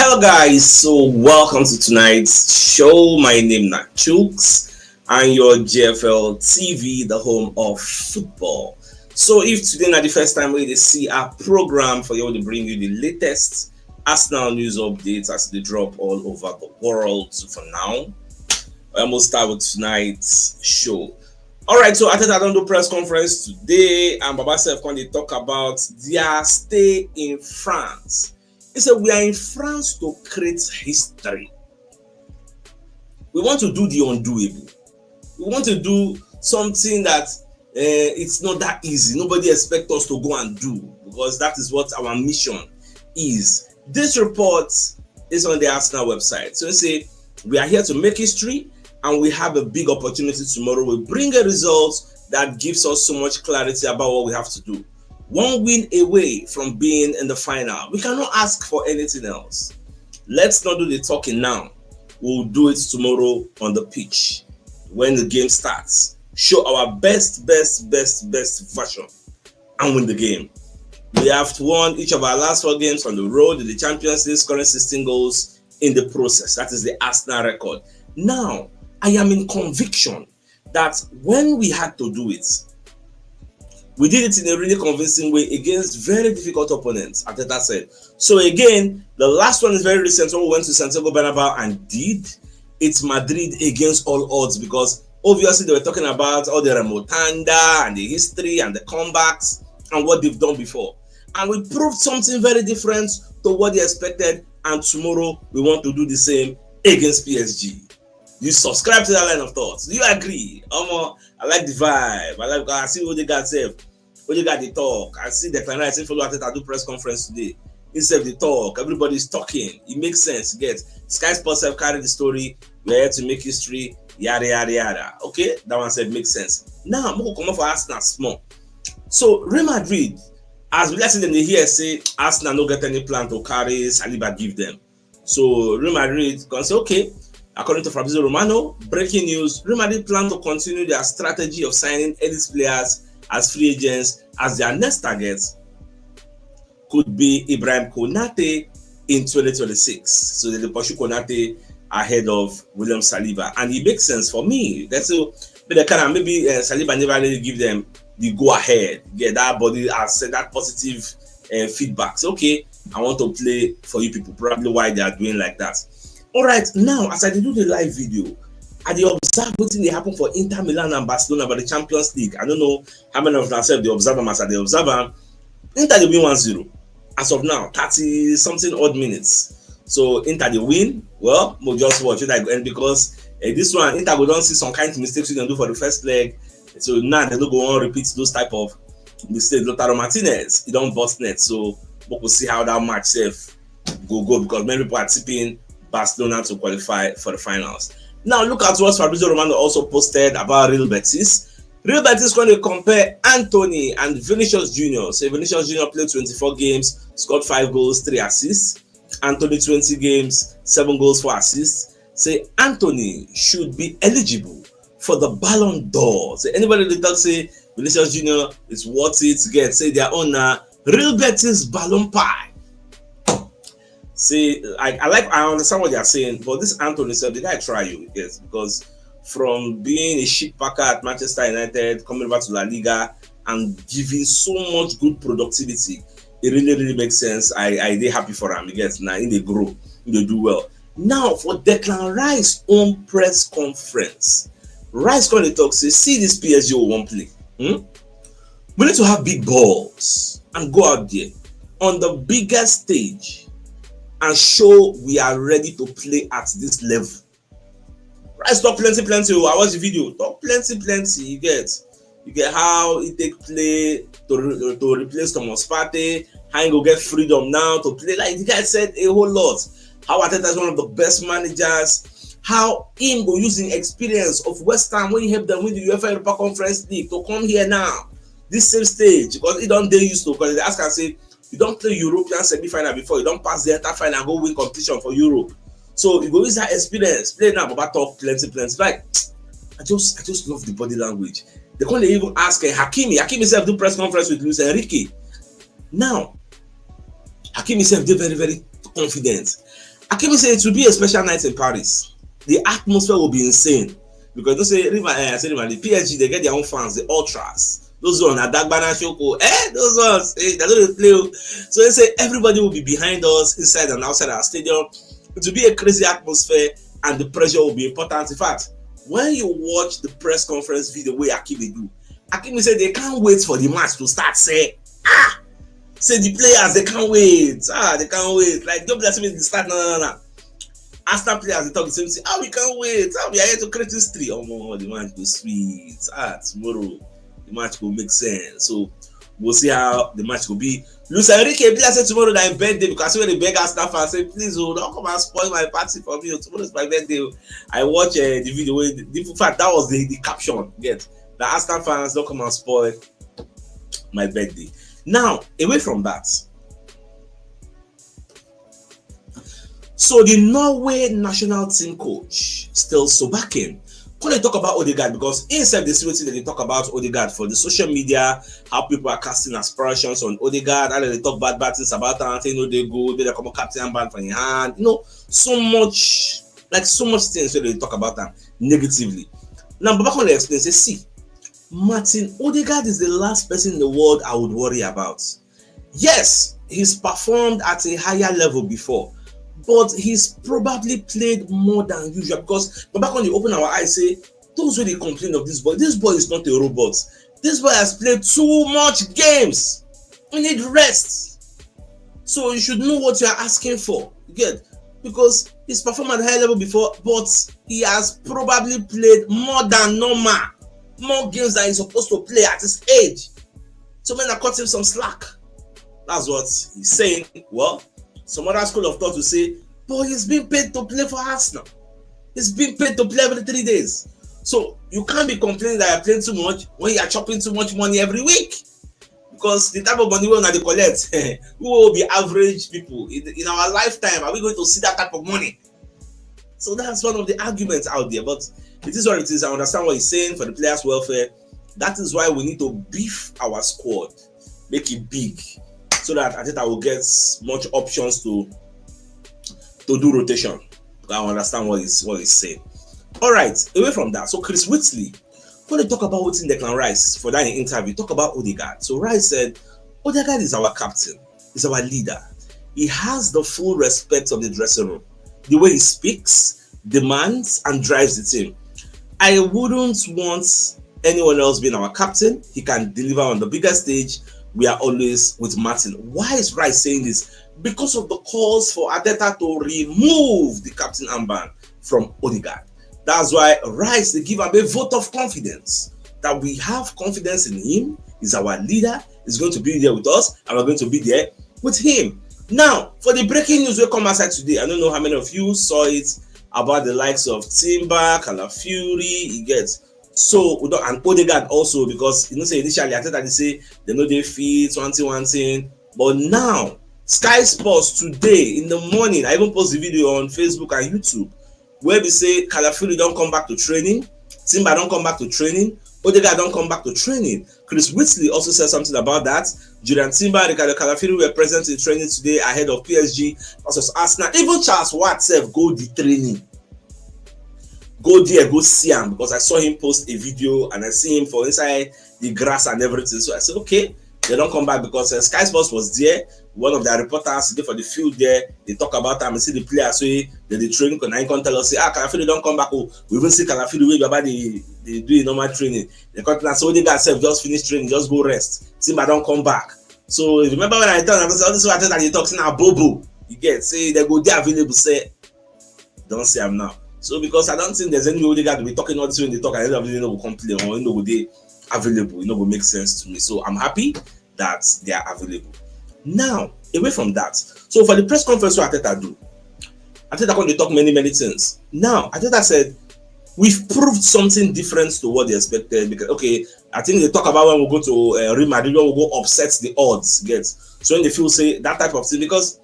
Hello guys, so welcome to tonight's show. My name is CHUKS and your GFL TV, the home of football. So if today is the first time we see our program for you to bring you the latest Arsenal news updates as they drop all over the world. So for now, we'll start with tonight's show. Alright, so I think I don't do press conference today and Baba Sef when they talk about their stay in France. He said, we are in France to create history. We want to do the undoable. We want to do something that it's not that easy. Nobody expects us to go and do because that is what our mission is. This report is on the Arsenal website. So they say, we are here to make history and we have a big opportunity tomorrow. We bring a result that gives us so much clarity about what we have to do. One win away from being in the final. We cannot ask for anything else. Let's not do the talking now. We'll do it tomorrow on the pitch when the game starts. Show our best version and win the game. We have won each of our last 4 games on the road in the Champions League, scoring 16 goals in the process. That is the Arsenal record. Now, I am in conviction that when we had to do it, we did it in a really convincing way against very difficult opponents, Arteta said. So again, the last one is very recent when we went to Santiago Bernabeu and did. It's Madrid against all odds because obviously they were talking about all the remontanda and the history and the comebacks and what they've done before. And we proved something very different to what they expected, and tomorrow we want to do the same against PSG. You subscribe to that line of thoughts. Do you agree? I like the vibe. I see Odegaard say, Odegaard they talk. I see Declan. I see follow Arteta do press conference today. Instead of the talk, everybody's talking. It makes sense. Get Sky Sports have carried the story. We're here to make history. Yada yada yada. Okay, that one said makes sense. Now I'm gonna come up for Arsenal small. So Real Madrid, as we listen them, they hear say Arsenal no get any plan to carry Saliba give them. So Real Madrid can say okay. According to Fabrizio Romano, breaking news: Real Madrid plan to continue their strategy of signing elite players as free agents, as their next targets could be Ibrahim Konate in 2026. So they pursue Konate ahead of William Saliba, and it makes sense for me. That's so, but they can maybe Saliba never really give them the go ahead. Get that body has said that positive feedback. So okay, I want to play for you people. Probably why they are doing like that. All right, now as I do the live video, I did observe what thing they happen for Inter Milan and Barcelona about the Champions League. I don't know how many of them said they observe them as they observe them. Inter they win 1-0 as of now, 30 something odd minutes. So Inter they win. Well, we'll just watch it and because this one Inter we don't see some kind of mistakes we can do for the first leg. So now they don't go on repeat those type of mistakes. Lautaro Martinez, he don't bust net. So we'll see how that match safe go because many people are tipping Barcelona to qualify for the finals. Now look at what Fabrizio Romano also posted about Real Betis. Real Betis going to compare Anthony and Vinicius Jr. So Vinicius Jr. played 24 games, scored 5 goals, 3 assists. Anthony 20 games, 7 goals, 4 assists. Say Anthony should be eligible for the Ballon d'Or. So anybody that say Vinicius Jr. is worth it to get, say their own Real Betis Ballon Pie. See, I understand what they are saying, but this Anthony said, the guy try you, yes, because from being a shit packer at Manchester United, coming over to La Liga and giving so much good productivity, it really makes sense. I they happy for him. Yes, now in they grow, they do well. Now for Declan Rice own press conference, Rice going to talk, say, see this PSG won't play. We need to have big balls and go out there on the biggest stage and show we are ready to play at this level. Rice talk plenty. I watch the video. Talk plenty. You get how he take play to replace Thomas Partey. How he go get freedom now to play. Like the guy said a whole lot. How Arteta is one of the best managers. How him go using experience of West Ham when he helped them win the UEFA Europa Conference League to come here now. This same stage because he don't they used to because they ask and say. You don't play European semi-final before. You don't pass the entire final and go win competition for Europe. So you go use that experience. Play now, Baba talk plenty. Like I just love the body language. They can't even ask Hakimi. Hakimi himself do press conference with Luis Enrique. Now Hakimi himself did very confident. Akimi said it will be a special night in Paris. The atmosphere will be insane because don't say the PSG, they get their own fans, the ultras. Those ones, Adagbana Shoko, those ones, they don't play. So they say everybody will be behind us, inside and outside our stadium. It will be a crazy atmosphere, and the pressure will be important. In fact, when you watch the press conference video where Akimi do, Akimi said they can't wait for the match to start. Say the players, they can't wait. They can't wait. Like, don't bless me to start. No. After players, they talk the same thing. We can't wait. We are here to create history. Oh, the match go sweet. Tomorrow, the match will make sense. So, we'll see how the match will be. Luis Enrique, please say tomorrow that I'm birthday because when the beg Arsenal fans say, please, don't come and spoil my party for me. Tomorrow is my birthday. I watch the video. In fact, that was the caption. Get the Arsenal fans don't come and spoil my birthday. Now, away from that, so the Norway national team coach still Solbakken. When they talk about Odegaard, because inside the series they talk about Odegaard for the social media, how people are casting aspirations on Odegaard, and they talk bad things about him, saying they go, they come a captain band from your hand, so much things where they talk about them negatively. Now, Babakon they explain, say, see, Martin Odegaard is the last person in the world I would worry about. Yes, he's performed at a higher level before, but he's probably played more than usual because back when you open our eyes, say, those who they complain of this boy is not a robot. This boy has played too much games. We need rest. So you should know what you are asking for. You get? Because he's performed at a high level before, but he has probably played more than normal. More games than he's supposed to play at his age. So men are cut him some slack. That's what he's saying. Well, some other school of thought will say, but he's being paid to play for Arsenal. He's being paid to play every 3 days. So you can't be complaining that you're playing too much when you are chopping too much money every week. Because the type of money we're going to collect, we will be average people. In our lifetime, are we going to see that type of money? So that's one of the arguments out there. But it is what it is. I understand what he's saying for the players' welfare. That is why we need to beef our squad, make it big, so that Arteta will get much options to do rotation. I understand what he's saying. All right, away from that. So Chris Whitley, when they talk about what's in Declan Rice for that interview, talk about Odegaard. So Rice said, Odegaard is our captain, he's our leader. He has the full respect of the dressing room. The way he speaks, demands, and drives the team. I wouldn't want anyone else being our captain. He can deliver on the bigger stage. We are always with Martin. Why is Rice saying this? Because of the calls for Arteta to remove the captain armband from Odegaard. That's why Rice, they give him a vote of confidence that we have confidence in him. He's our leader. He's going to be there with us, and we're going to be there with him. Now, for the breaking news will come outside today, I don't know how many of you saw it about the likes of Timber, Calafiori, he gets. So, and Odegaard also, because, say initially, I thought that they say they know they fit, one thing. But now, Sky Sports today, in the morning, I even post the video on Facebook and YouTube, where they say Calafiori don't come back to training, Timber don't come back to training, Odegaard don't come back to training. Chris Whitley also said something about that. Julian Timber, Ricardo Calafiori were present in training today ahead of PSG versus Arsenal. Even Charles Watt go the training. Go there, go see him, because I saw him post a video and I see him for inside the grass and everything. So I said, okay, they don't come back because Sky Sports was there. One of their reporters there for the field there. They talk about them and see the players. So they train. And I can tell us, say, Calafiori don't come back. Oh, we even see Calafiori way about they do normal training. They come and so they got just finished training, just go rest. Simba don't come back. So remember when I tell them, this is what I tell that they talk now, Bobo. You get say they go there available. Say, don't say I'm now. So because I don't think there's any way they got to be talking all this when they talk, and end up will complain or they available. Will make sense to me. So I'm happy that they are available. Now, away from that, so for the press conference, what Arteta do? Arteta going to talk many things. Now, Arteta said, we've proved something different to what they expected. Because, okay, I think they talk about when we go to Real Madrid, when we go upset the odds, so when they feel, say, that type of thing, because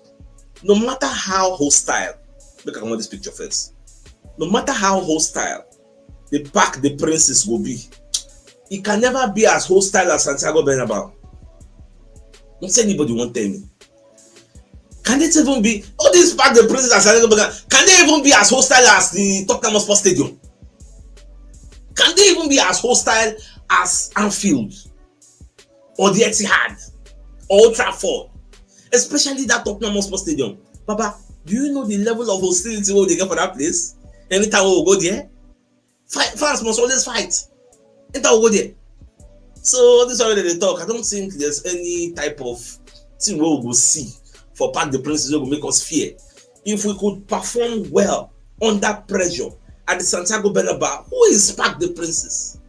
no matter how hostile, look at this picture first, no matter how hostile the Parc des Princes will be, it can never be as hostile as Santiago Bernabeu. Don't say anybody won't tell me. Can it even be all these Park the Princes and can they even be as hostile as the Tottenham Hotspur Stadium? Can they even be as hostile as Anfield or the Etihad or Old Trafford? Especially that Tottenham Hotspur Stadium. Baba, do you know the level of hostility they get for that place? Anytime we go there, fans must always fight. Anytime we go there. So this is already they talk. I don't think there's any type of thing we will see for Park the Princes that will make us fear. If we could perform well under pressure at the Santiago Bernabeu, who is Park the Princes?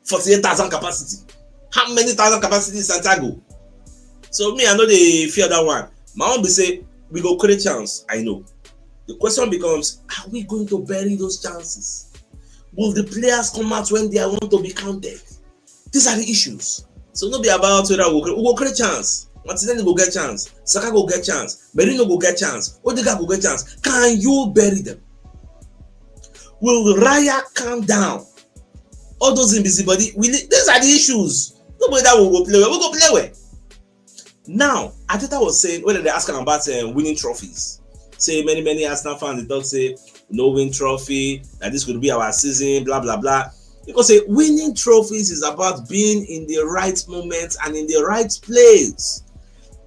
48,000 capacity. How many thousand capacity is Santiago? So me, I know they fear that one. My own be say we go create chance. I know. The question becomes: are we going to bury those chances? Will the players come out when they want to be counted? These are the issues. So not be about whether we will create chance. Martinelli go get chance. Saka go get chance. Merino go get chance. Odegaard go get chance. Can you bury them? Will Raya calm down? All those busybody. These are the issues. Nobody that will go play well. We'll go play well. Now, Ateta was saying, whether they ask him about winning trophies. Say many Arsenal fans, they talk say no win trophy, that this could be our season, blah blah blah. Because say winning trophies is about being in the right moment and in the right place.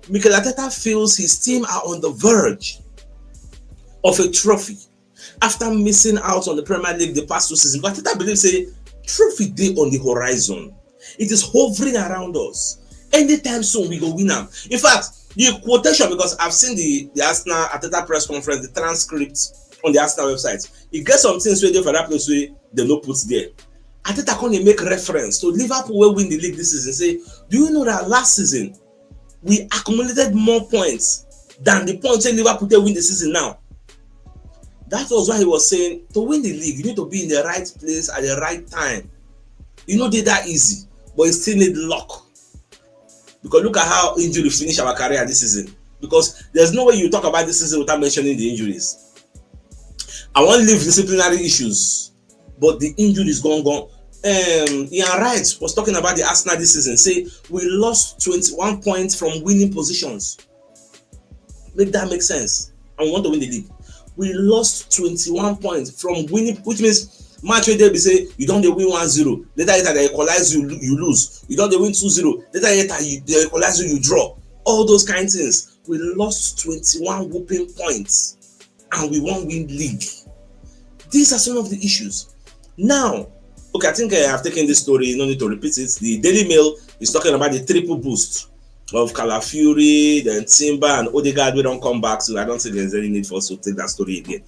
Mikel Arteta feels his team are on the verge of a trophy after missing out on the Premier League the past 2 seasons. But Arteta believes say trophy day on the horizon. It is hovering around us. Anytime soon we go win them. In fact, the quotation, because I've seen the Arsenal Arteta press conference, the transcript on the Arsenal website. It gets some things where they for that place where they no put there. Arteta can make reference to Liverpool will win the league this season. Say, do you know that last season we accumulated more points than the points that Liverpool they win the season now? That was why he was saying to win the league, you need to be in the right place at the right time. You know, they're that easy, but you still need luck. Because look at how injury finished our career this season. Because there's no way you talk about this season without mentioning the injuries. I won't leave disciplinary issues, but the injury is gone. Ian Wright was talking about the Arsenal this season. Say we lost 21 points from winning positions. Make that make sense. And we want to win the league. We lost 21 points from winning, which means match where they be say you don't win 1-0. Later they equalize you lose. You don't win 2-0. Later they equalize you draw. All those kind of things. We lost 21 whooping points and we won't win league. These are some of the issues. Now, okay, I think I have taken this story, no need to repeat it. The Daily Mail is talking about the triple boost of Calafiori, then Timber and Odegaard. We don't come back, so I don't think there's any need for us to take that story again.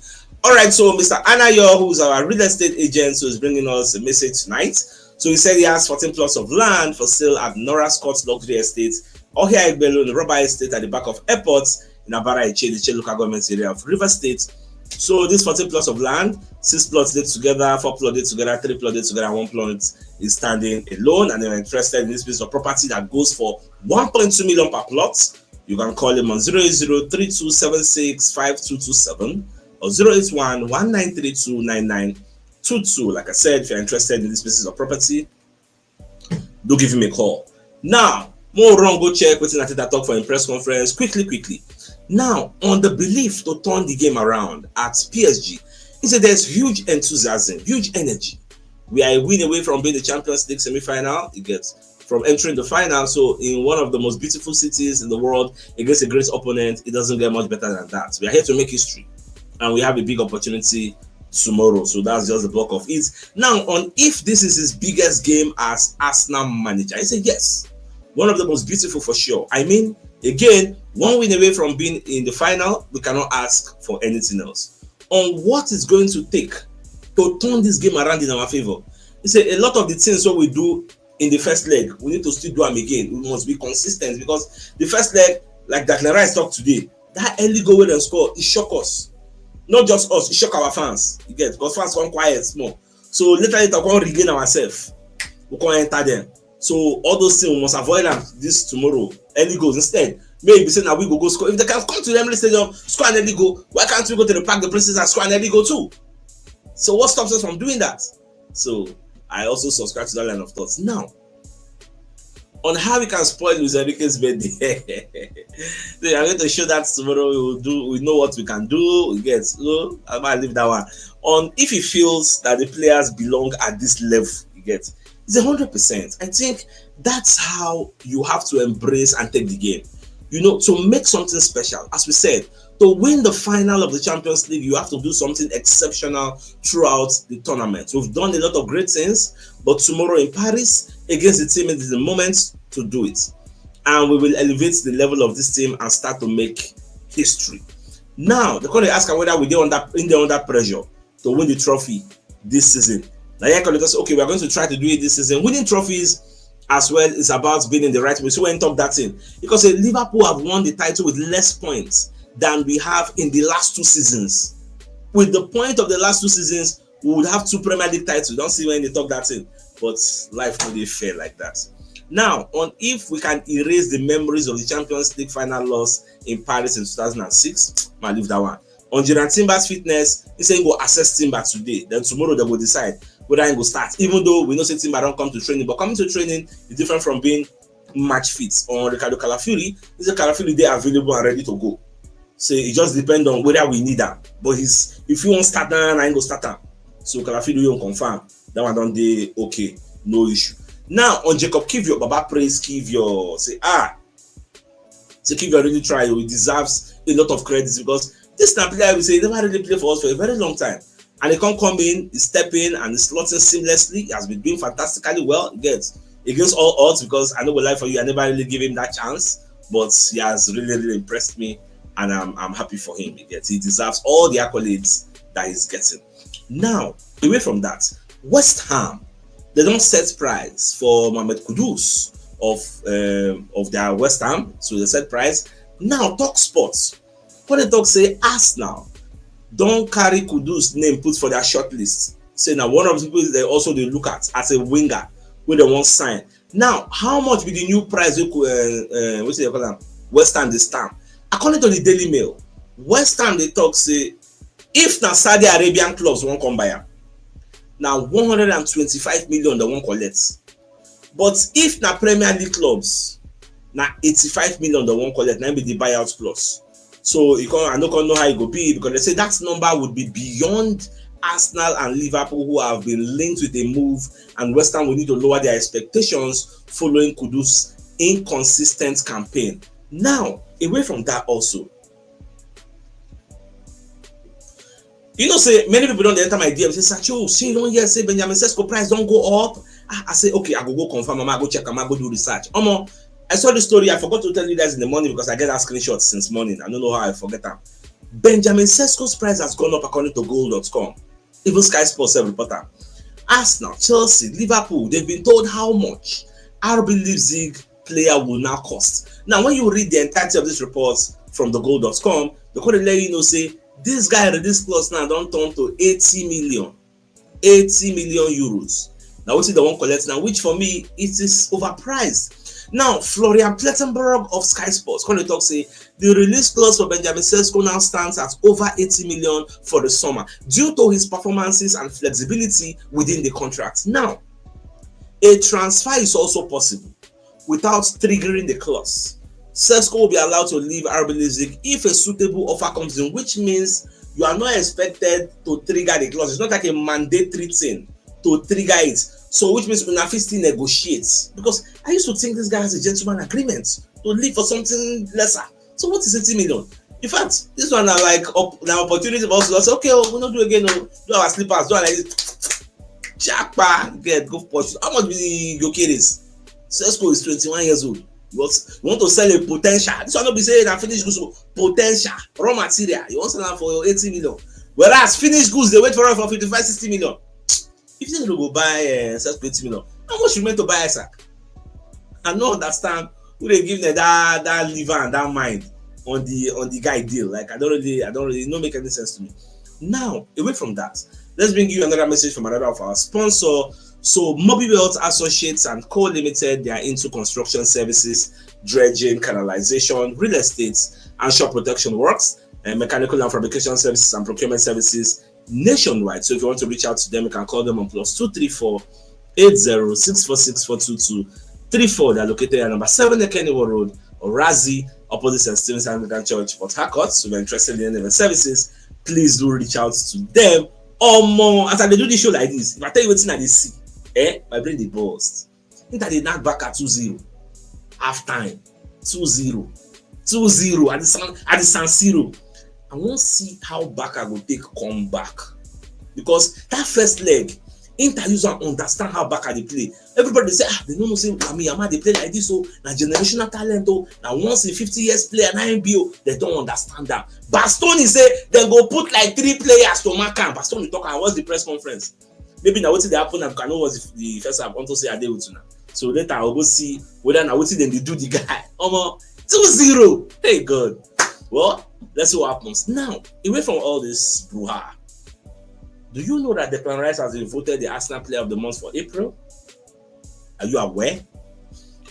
All right, so Mr. Anayo, who's our real estate agent, so is bringing us a message tonight. So he said he has 14 plots of land for sale at Nora Scott's Luxury Estate, Ohia Igbelo, the Rubber Estate at the back of airports in Abara Iche, the Che local government area of River State. So this 14 plots of land, 6 plots laid together, 4 plots laid together, 3 plots laid together, and 1 plot is standing alone. And they're interested in this piece of property that goes for 1.2 million per plot. You can call him on 08032765227 or 08119329922. Like I said, if you're interested in this piece of property, do give him a call. Now, more wrong, go check what's in Arteta talk for a press conference. Quickly. Now, on the belief to turn the game around at PSG, he said there's huge enthusiasm, huge energy. We are a win away from being the Champions League semi-final. It gets from entering the final. So in one of the most beautiful cities in the world, against a great opponent, it doesn't get much better than that. We are here to make history, and we have a big opportunity tomorrow. So that's just the block of it. Now, on if this is his biggest game as Arsenal manager, I say yes. One of the most beautiful for sure. I mean, again, 1 win away from being in the final, we cannot ask for anything else. On what is going to take to turn this game around in our favor. He said a lot of the things what we do in the first leg, we need to still do them again. We must be consistent because the first leg, like Declan Rice talked today, that early goal and score, it shocked us. Not just us, it shocked our fans. You get, because fans come quiet small. So later we can regain ourselves. We can enter them. So all those things we must avoid them this tomorrow. Early goals instead. Maybe say now we go score. If they can come to the Emirates Stadium, score an early goal, why can't we go to the Park the Princes and score an early goal too? So what stops us from doing that? So I also subscribe to that line of thoughts. Now, on how we can spoil Luis Enrique's birthday. So I'm going to show that tomorrow. We know what we can do. We get, I might leave that one. On if he feels that the players belong at this level, you get, it's 100%. I think that's how you have to embrace and take the game. To make something special. As we said, to win the final of the Champions League, you have to do something exceptional throughout the tournament. We've done a lot of great things, but tomorrow in Paris against the team, it is the moment to do it. And we will elevate the level of this team and start to make history. Now, they're going to ask whether we're under pressure to win the trophy this season. Now, okay, we're going to try to do it this season. Winning trophies as well is about being in the right way. So we talk that in. Because Liverpool have won the title with less points than we have in the last 2 seasons. With the point of the last 2 seasons, we would have 2 Premier League titles. Don't see when they talk that in. But life no dey fair like that. Now, on if we can erase the memories of the Champions League final loss in Paris in 2006, I'll leave that one. On Gerard Timber's fitness, he said he go assess Timber today. Then tomorrow they will decide whether he go start. Even though we know say Timber don't come to training, but coming to training is different from being match fit. On Ricardo Calafiori, he said Calafiori they are available and ready to go. So it just depends on whether we need them. But if you want start down, I ain't go start them. So Calafiori don't confirm. That one don't dey okay, no issue. Now on Jacob Kivior, Baba praise Kivior. Say Kivior really try. He deserves a lot of credit because this player we say he never really played for us for a very long time, and he can't come in, he step in and he's slotting seamlessly. He has been doing fantastically well. Against all odds, because I know we like for you, I never really give him that chance, but he has really impressed me, and I'm happy for him. He deserves all the accolades that he's getting. Now, away from that, West Ham, they don't set price for Mohamed Kudus of their West Ham, so they set price. Now, Talk Sports, when they talk say Arsenal don't carry Kudus name put for their shortlist. Say now one of the people they also they look at as a winger where they want sign. Now, how much be the new price what they call them? West Ham this time? According to the Daily Mail, West Ham they talk say if now Saudi Arabian clubs won't come buy him, now 125 million they won't collect. But if na Premier League clubs, now 85 million they won't collect, now be the buyout clause. So I don't know how it will be, because they say that number would be beyond Arsenal and Liverpool, who have been linked with a move, and West Ham will need to lower their expectations following Kudus' inconsistent campaign. Now, away from that also, say many people don't enter my DM say, Sacho, say you don't hear say Benjamin Sesko price don't go up. I say, okay, I go confirm, I go check, I go do research. I saw the story. I forgot to tell you guys in the morning because I get that screenshot since morning. I don't know how I forget that. Benjamin Sesko's price has gone up according to goal.com. Even Sky Sports reporter. Arsenal, Chelsea, Liverpool, they've been told how much RB Leipzig player will now cost. Now, when you read the entirety of this report from the goal.com, they're going to let you know, say, this guy at this clause now don't turn to 80 million euros. Now, what's the one collect now, which for me, it is overpriced. Now, Florian Plettenberg of Sky Sports, when they talk, say the release clause for Benjamin Sesko now stands at over 80 million for the summer due to his performances and flexibility within the contract. Now, a transfer is also possible without triggering the clause. Sesko will be allowed to leave RB Leipzig if a suitable offer comes in, which means you are not expected to trigger the clause. It's not like a mandatory thing to trigger it. So which means Unafi still negotiates, because I used to think this guy has a gentleman agreement to leave for something lesser. So what is 80 million? In fact, this one are like an opportunity for us to say, okay, we'll not do again, do our slippers, do our like this. Jackpa, go push. How much be your kids? Sesko is 21 years old. You want to sell a potential. This one not be saying that finished goods potential, raw material. You want to sell them for 80 million. Whereas finished goods, they wait for 55, 60 million. If you go buy Sesko 80 million, how much you meant to buy Isaac? I don't understand who they give them that liver and that mind on the guy deal. Like I don't really not make any sense to me. Now, away from that, let's bring you another message from another of our sponsor. So Mobile Associates and Co Limited, they are into construction services, dredging, canalization, real estate, and shop protection works, and mechanical and fabrication services and procurement services nationwide. So if you want to reach out to them, you can call them on +234 80 646 422 3-4. They're located at number 7 Kennywood Road, Orazi, opposite St. Stephen's Anglican Church, Port Harcourt. So if you're interested in any of the services, please do reach out to them. Or more, as they do this show like this, if I tell you what's in the see, my brain they burst. I think that they knock back at 2-0. Half time, 2-0 at the San Siro. I want to see how Barca will take come back, because that first leg, Inter user understand how Barca they play. Everybody say, they don't know say Yama they play like this, so na generational talent, now once in 50 years player na MBO, they don't understand that. Bastoni say they go put like 3 players to mark him. Bastoni talk and what's the press conference? Maybe now what they happen and Kano was the first half. I want to say Adewutuna. So later I'll go see whether now what they do the guy. 2-0. Hey God. Well, let's see what happens. Now, away from all this brouhaha, do you know that Declan Rice has been voted the Arsenal Player of the Month for April? Are you aware?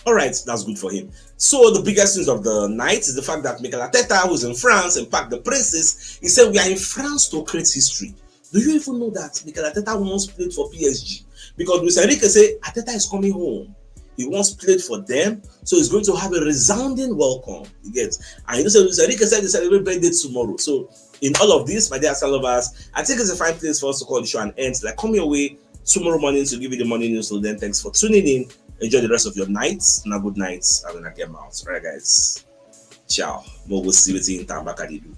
All right, that's good for him. So the biggest news of the night is the fact that Mikel Arteta, who's in France and Parc des Princes, he said we are in France to create history. Do you even know that Mikel Arteta once played for PSG? Because Luis Enrique said Arteta is coming home. He once played for them, so he's going to have a resounding welcome. You get, and you know, so Luis Enrique said they celebrate birthday tomorrow. So in all of this, my dear Arsenal lovers, I think it's a fine place for us to call the show an end. Like, come your way tomorrow morning to give you the morning news. So then, thanks for tuning in. Enjoy the rest of your night. And a good night. I'm gonna get out. All right, guys. Ciao. We'll see you in Tambakadidu.